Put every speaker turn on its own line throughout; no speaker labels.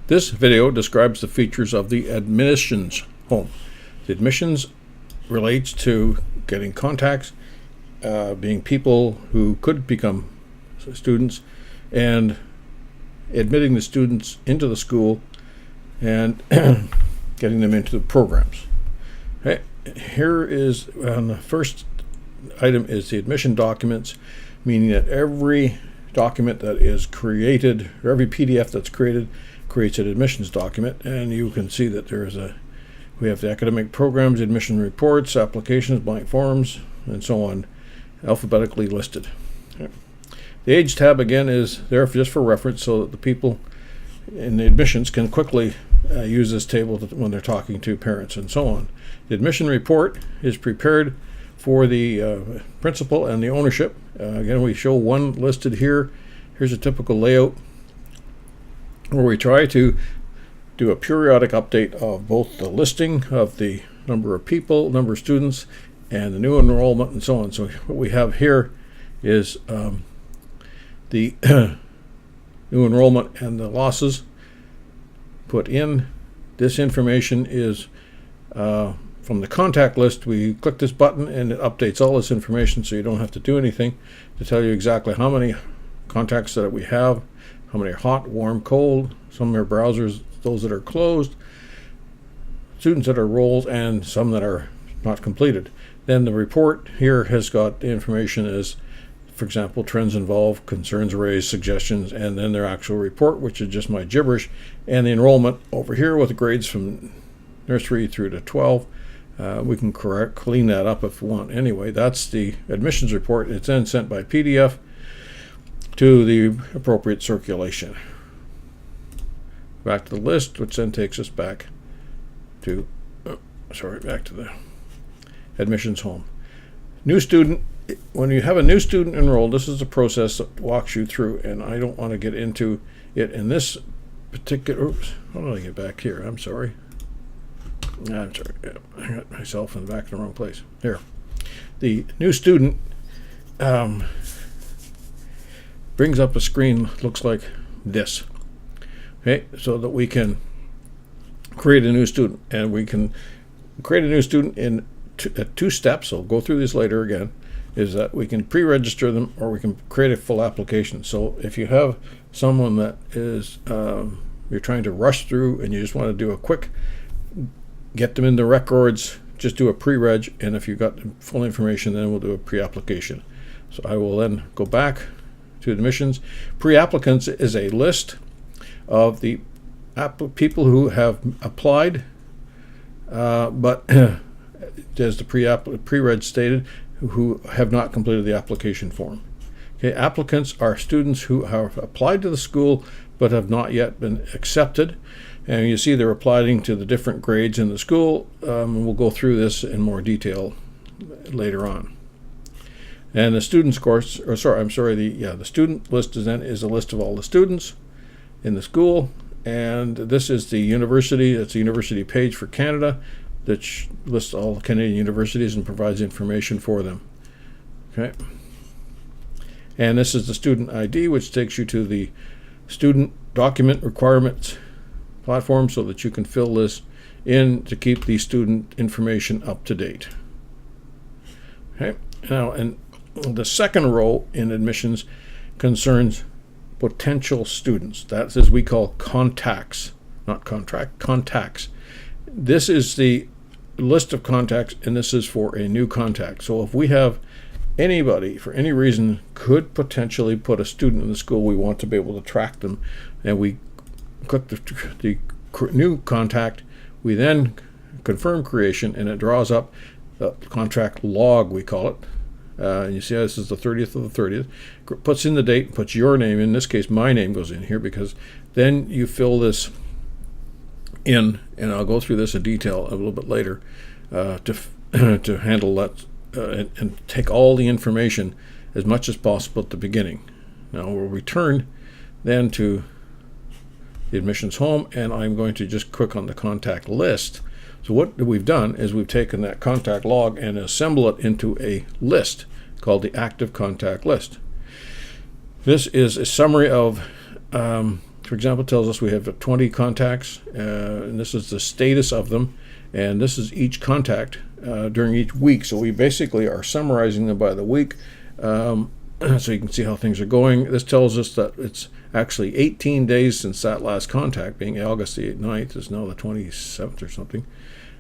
This video describes the features of the admissions home. The admissions relates to getting contacts, being people who could become students, and admitting the students into the school and getting them into the programs. Okay. Here is the first item is the admission documents, meaning that every document that is created, or every PDF that's created, creates an admissions document. And you can see that we have the academic programs, admission reports, applications, blank forms, and so on, alphabetically listed. Okay. The age tab again is there just for reference, so that the people in the admissions can quickly use this table when they're talking to parents and so on. The admission report is prepared for the principal and the ownership. Again, we show one listed here. Here's a typical layout where we try to do a periodic update of both the listing of the number of people, number of students, and the new enrollment and so on. So what we have here is the new enrollment and the losses put in. This information is from the contact list. We click this button and it updates all this information, so you don't have to do anything, to tell you exactly how many contacts that we have, how many are hot, warm, cold, some are browsers, those that are closed, students that are rolled, and some that are not completed. Then the report here has got the information as, for example, trends involved, concerns raised, suggestions, and then their actual report, which is just my gibberish, and the enrollment over here with the grades from nursery through to 12. We can clean that up if we want. Anyway, that's the admissions report. It's then sent by PDF to the appropriate circulation. Back to the list, which then takes us back to, back to the admissions home. New student. When you have a new student enrolled, this is the process that walks you through, and I don't want to get into it in this particular. Oops, how did I get back here? I'm sorry. Yeah, I got myself in the wrong place. Here. The new student brings up a screen that looks like this. Okay, so that we can create a new student, and we can create a new student in two steps. I'll go through this later again. Is that we can pre-register them, or we can create a full application. So if you have someone that is you're trying to rush through and you just want to do a quick get them in the records, just do a pre-reg, and if you've got full information, then we'll do a pre-application. So I will then go back to admissions. Pre-applicants is a list of the people who have applied, but as the pre-reg stated, who have not completed the application form. Okay, applicants are students who have applied to the school but have not yet been accepted. And you see they're applying to the different grades in the school. We'll go through this in more detail later on. And the students course, the student list is a list of all the students in the school. And this is the university. It's a university page for Canada that lists all Canadian universities and provides information for them. Okay. And this is the student ID, which takes you to the student document requirements platform, so that you can fill this in to keep the student information up to date. Okay. Now, and the second row in admissions concerns potential students. That's as we call contacts, not contract, contacts. This is the list of contacts, and this is for a new contact. So if we have anybody for any reason could potentially put a student in the school, we want to be able to track them, and we click the new contact. We then confirm creation, and it draws up the contract log, we call it. And you see this is the 30th of the 30th. Puts in the date, puts your name. In this case, my name goes in here, because then you fill this in, and I'll go through this in detail a little bit later to handle that and take all the information as much as possible at the beginning. Now we'll return then to the admissions home, and I'm going to just click on the contact list. So what we've done is we've taken that contact log and assembled it into a list called the active contact list. This is a summary of for example, tells us we have 20 contacts, and this is the status of them, and this is each contact during each week. So we basically are summarizing them by the week, so you can see how things are going. This tells us that it's actually 18 days since that last contact, being August the 9th, is now the 27th or something.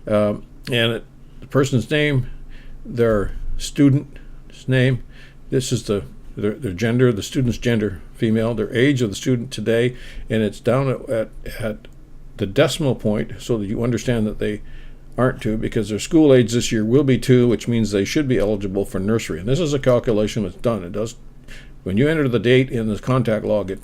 The person's name, their student's name, this is their gender, the student's gender, female, their age of the student today, and it's down at the decimal point so that you understand that they aren't 2, because their school age this year will be 2, which means they should be eligible for nursery. And this is a calculation that's done. It does, when you enter the date in the contact log, it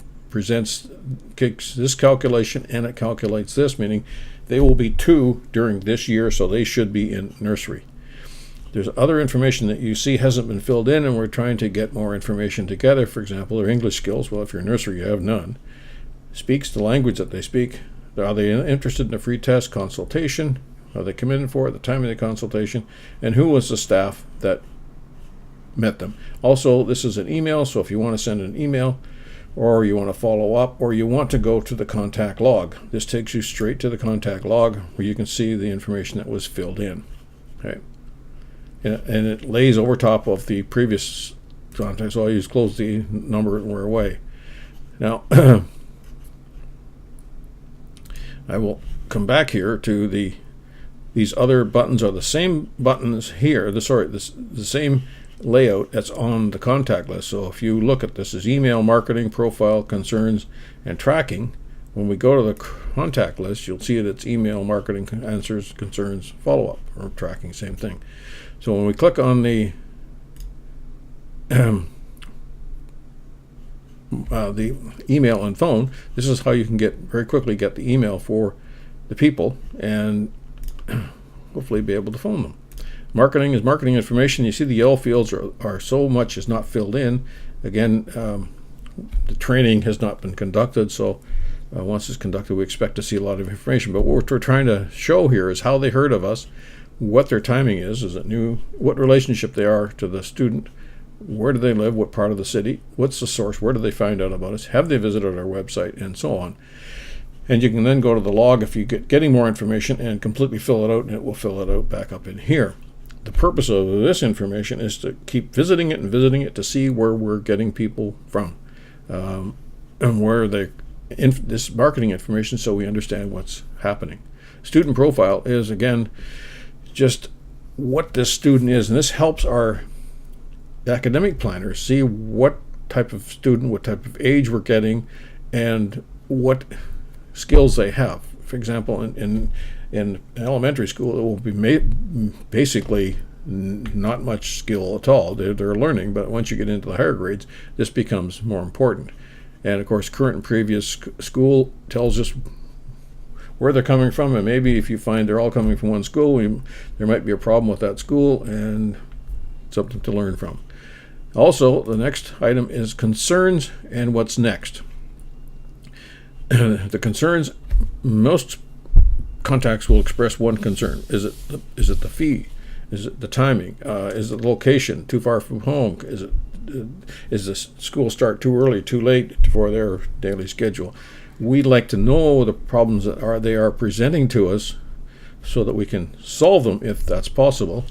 kicks this calculation and it calculates this, meaning they will be 2 during this year, so they should be in nursery. There's other information that you see hasn't been filled in, and we're trying to get more information together. For example, their English skills. Well, if you're in nursery, you have none. Speaks the language that they speak. Are they interested in a free test consultation? Are they committed for it, the time of the consultation? And who was the staff that met them? Also, this is an email, so if you want to send an email, or you want to follow up, or you want to go to the contact log, this takes you straight to the contact log where you can see the information that was filled in. Okay. And it lays over top of the previous contact, so I use close the number and we're away. Now, I will come back here to these other buttons are the same buttons here, the same layout that's on the contact list. So if you look at this as email, marketing, profile, concerns, and tracking, when we go to the contact list, you'll see that it's email, marketing, answers, concerns, follow-up, or tracking, same thing. So when we click on the email and phone, this is how you can very quickly get the email for the people and hopefully be able to phone them. Marketing is marketing information. You see the yellow fields are so much is not filled in. Again, the training has not been conducted, so once it's conducted, we expect to see a lot of information. But what we're trying to show here is how they heard of us, what their timing is it new, what relationship they are to the student, where do they live, what part of the city, what's the source, where do they find out about us, have they visited our website, and so on. And you can then go to the log if you getting more information and completely fill it out, and it will fill it out back up in here. The purpose of this information is to keep visiting it to see where we're getting people from, and where this marketing information, so we understand what's happening. Student profile is, again, just what this student is, and this helps our academic planners see what type of student, what type of age we're getting, and what skills they have. For example, in elementary school, it will be basically not much skill at all. They're learning, but once you get into the higher grades, this becomes more important. And of course, current and previous school tells us where they're coming from, and maybe if you find they're all coming from one school, there might be a problem with that school and something to learn from. Also, the next item is concerns and what's next. The concerns, most contacts will express one concern. Is it the fee? Is it the timing? Is it the location? Too far from home? Is the school start too early, too late for their daily schedule? We like to know the problems that they are presenting to us so that we can solve them if that's possible.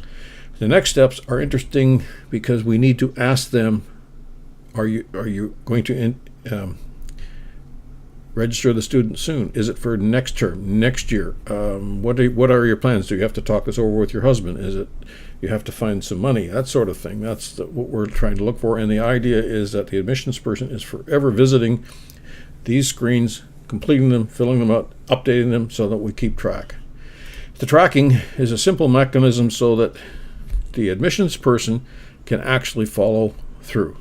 The next steps are interesting because we need to ask them, are you going to register the student soon? Is it for next term, next year? What are your plans? Do you have to talk this over with your husband? Is it you have to find some money? That sort of thing. That's what we're trying to look for. And the idea is that the admissions person is forever visiting these screens, completing them, filling them out, updating them so that we keep track. The tracking is a simple mechanism so that the admissions person can actually follow through.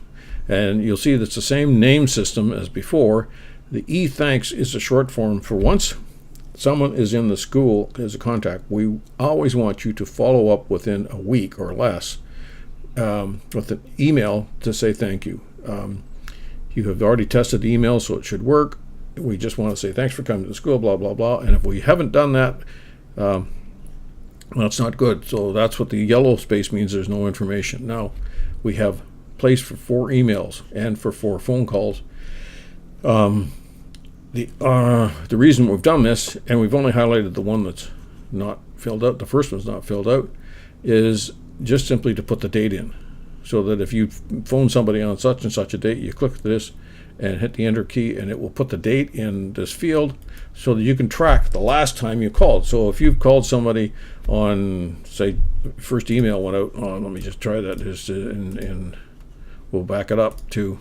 And you'll see that's the same name system as before. The e-thanks is a short form for once someone is in the school as a contact. We always want you to follow up within a week or less with an email to say thank you. You have already tested the email, so it should work. We just want to say thanks for coming to the school, blah, blah, blah. And if we haven't done that, well, it's not good. So that's what the yellow space means. There's no information. Now, we have place for 4 emails and for 4 phone calls. The reason we've done this, and we've only highlighted the one that's not filled out, the first one's not filled out, is just simply to put the date in. So that if you phone somebody on such and such a date, you click this and hit the enter key, and it will put the date in this field so that you can track the last time you called. So if you've called somebody on, say, first email went out on, let me just try that, and we'll back it up to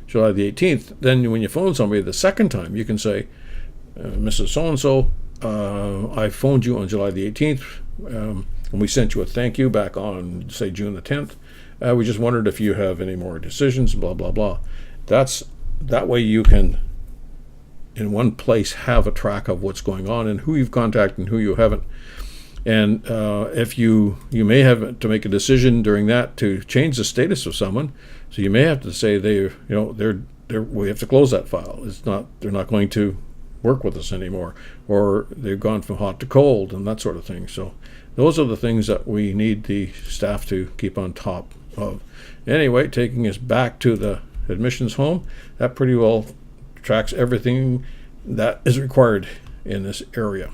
July the 18th. Then when you phone somebody the second time, you can say, Mrs. So-and-so, I phoned you on July the 18th, and we sent you a thank you back on, say, June the 10th. We just wondered if you have any more decisions, blah, blah, blah. That way you can, in one place, have a track of what's going on and who you've contacted and who you haven't. And if you may have to make a decision during that to change the status of someone, so you may have to say we have to close that file. They're not going to work with us anymore, or they've gone from hot to cold and that sort of thing. So those are the things that we need the staff to keep on top of. Anyway, taking us back to the admissions home, that pretty well tracks everything that is required in this area.